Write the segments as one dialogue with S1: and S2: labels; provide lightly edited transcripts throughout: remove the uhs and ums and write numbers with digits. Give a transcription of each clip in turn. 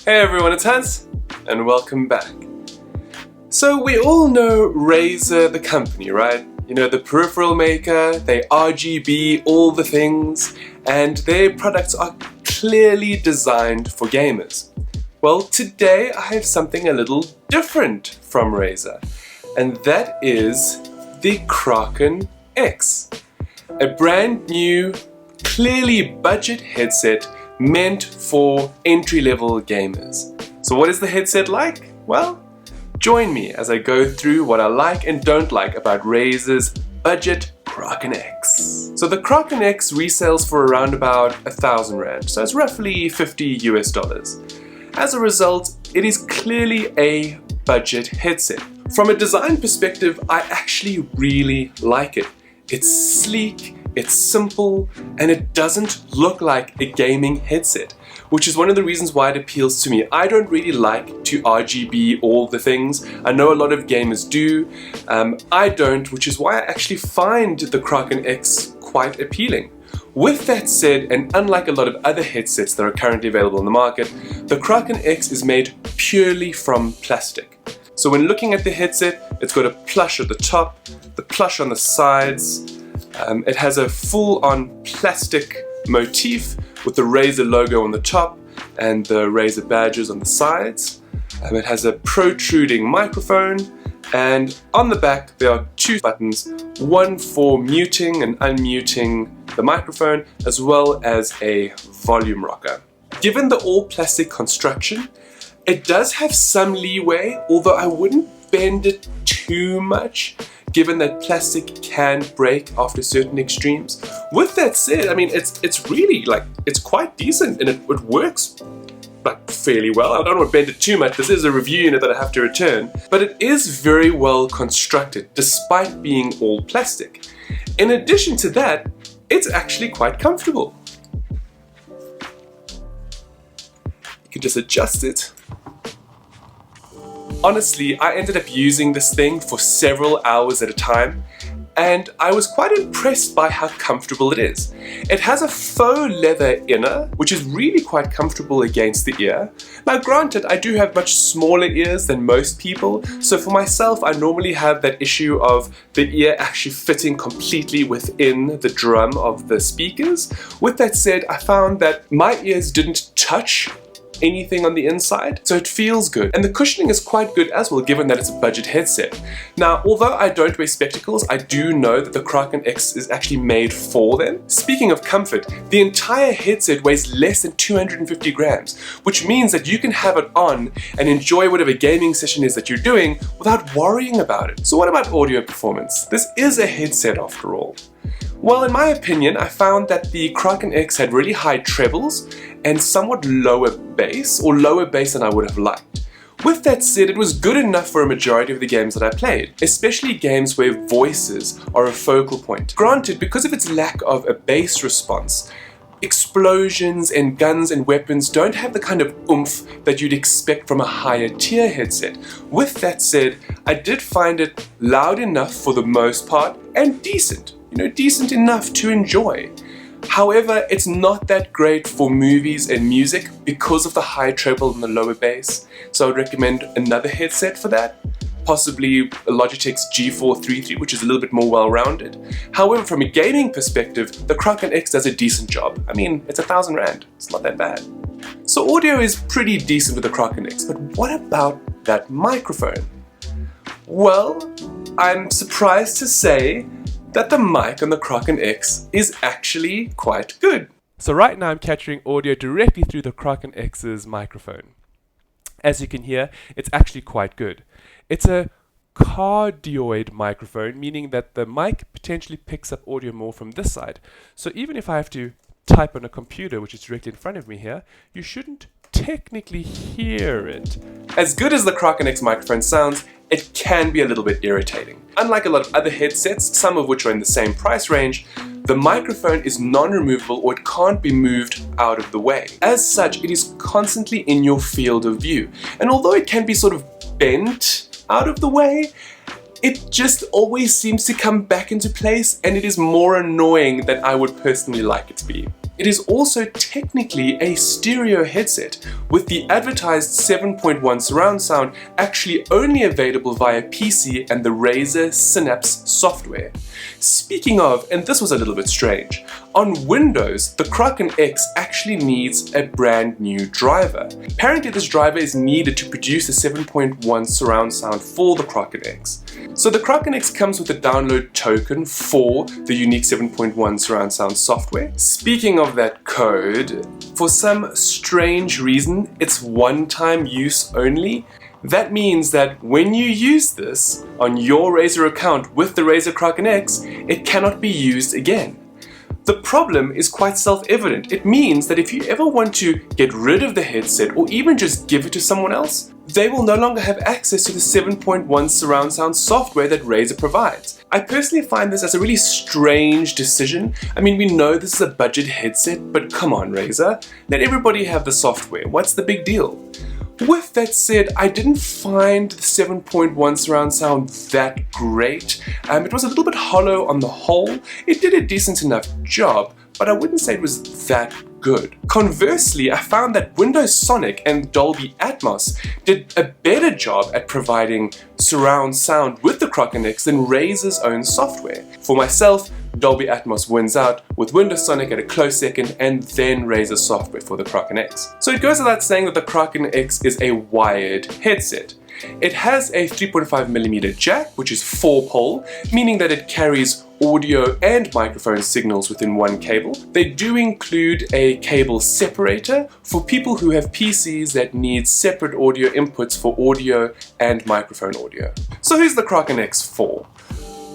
S1: Hey everyone, it's Hans, and welcome back. So we all know Razer the company, right? You know, the peripheral maker, they RGB all the things, and their products are clearly designed for gamers. Well, today I have something a little different from Razer, and that is the Kraken X. A brand new, clearly budget headset meant for entry-level gamers. So what is the headset like? Well, join me as I go through what I like and don't like about Razer's budget Kraken X. So the Kraken X resells for around about 1,000 Rand, so it's roughly $50 US. As a result, it is clearly a budget headset. From a design perspective, I actually really like it. It's sleek, it's simple, and it doesn't look like a gaming headset, which is one of the reasons why it appeals to me. I don't really like to RGB all the things. I know a lot of gamers do. I don't, which is why I actually find the Kraken X quite appealing. With that said, and unlike a lot of other headsets that are currently available in the market, the Kraken X is made purely from plastic. So when looking at the headset, it's got a plush at the top, the plush on the sides. It has a full-on plastic motif with the Razer logo on the top and the Razer badges on the sides. It has a protruding microphone, and on the back there are two buttons, one for muting and unmuting the microphone, as well as a volume rocker. Given the all-plastic construction, it does have some leeway, although I wouldn't bend it too much, given that plastic can break after certain extremes. With that said, I mean, it's really it's quite decent, and it works fairly well. I don't want to bend it too much. This is a review unit that I have to return, but it is very well constructed despite being all plastic. In addition to that, it's actually quite comfortable. You can just adjust it. Honestly, I ended up using this thing for several hours at a time, and I was quite impressed by how comfortable it is. It has a faux leather inner, which is really quite comfortable against the ear. Now granted, I do have much smaller ears than most people, so for myself I normally have that issue of the ear actually fitting completely within the drum of the speakers. With that said, I found that my ears didn't touch anything on the inside, so it feels good. And the cushioning is quite good as well, given that it's a budget headset. Now, although I don't wear spectacles, I do know that the Kraken X is actually made for them. Speaking of comfort, the entire headset weighs less than 250 grams, which means that you can have it on and enjoy whatever gaming session is that you're doing without worrying about it. So what about audio performance? This is a headset after all. Well, in my opinion, I found that the Kraken X had really high trebles and somewhat lower bass, or lower bass than I would have liked. With that said, it was good enough for a majority of the games that I played, especially games where voices are a focal point. Granted, because of its lack of a bass response, explosions and guns and weapons don't have the kind of oomph that you'd expect from a higher tier headset. With that said, I did find it loud enough for the most part and decent. Decent enough to enjoy. However, it's not that great for movies and music because of the high treble and the lower bass, so I would recommend another headset for that, possibly a Logitech's G433, which is a little bit more well-rounded. However, from a gaming perspective, the Kraken X does a decent job. I mean, it's 1,000 Rand, it's not that bad. So audio is pretty decent with the Kraken X, but what about that microphone? Well, I'm surprised to say that the mic on the Kraken X is actually quite good. So right now I'm capturing audio directly through the Kraken X's microphone. As you can hear, it's actually quite good. It's a cardioid microphone, meaning that the mic potentially picks up audio more from this side. So even if I have to type on a computer, which is directly in front of me here, you shouldn't technically hear it. As good as the Kraken X microphone sounds, it can be a little bit irritating. Unlike a lot of other headsets, some of which are in the same price range, the microphone is non-removable, or it can't be moved out of the way. As such, it is constantly in your field of view. And although it can be sort of bent out of the way, it just always seems to come back into place, and it is more annoying than I would personally like it to be. It is also technically a stereo headset, with the advertised 7.1 surround sound actually only available via PC and the Razer Synapse software. Speaking of, and this was a little bit strange, on Windows, the Kraken X actually needs a brand new driver. Apparently this driver is needed to produce a 7.1 surround sound for the Kraken X. So the Kraken X comes with a download token for the unique 7.1 surround sound software. Speaking of that code, for some strange reason, it's one-time use only. That means that when you use this on your Razer account with the Razer Kraken X, it cannot be used again. The problem is quite self-evident. It means that if you ever want to get rid of the headset or even just give it to someone else, they will no longer have access to the 7.1 surround sound software that Razer provides. I personally find this as a really strange decision. I mean, we know this is a budget headset, but come on Razer, let everybody have the software. What's the big deal? With that said, I didn't find the 7.1 surround sound that great. It was a little bit hollow on the whole. It did a decent enough job, but I wouldn't say it was that good. Conversely, I found that Windows Sonic and Dolby Atmos did a better job at providing surround sound with the Kraken X than Razer's own software. For myself, Dolby Atmos wins out, with Windows Sonic at a close second, and then Razer software for the Kraken X. So it goes without saying that the Kraken X is a wired headset. It has a 3.5mm jack, which is 4-pole, meaning that it carries audio and microphone signals within one cable. They do include a cable separator for people who have PCs that need separate audio inputs for audio and microphone audio. So who's the Kraken X for?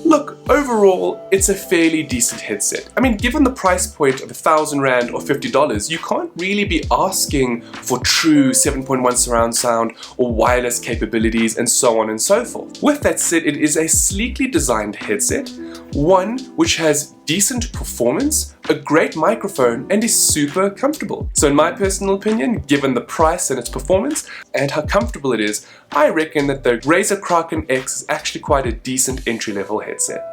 S1: Look, overall, it's a fairly decent headset. I mean, given the price point of 1,000 Rand or $50, you can't really be asking for true 7.1 surround sound or wireless capabilities and so on and so forth. With that said, it is a sleekly designed headset, one which has decent performance, a great microphone, and is super comfortable. So in my personal opinion, given the price and its performance and how comfortable it is, I reckon that the Razer Kraken X is actually quite a decent entry-level headset.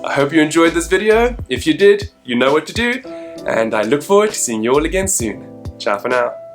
S1: I hope you enjoyed this video. If you did, you know what to do, and I look forward to seeing you all again soon. Ciao for now.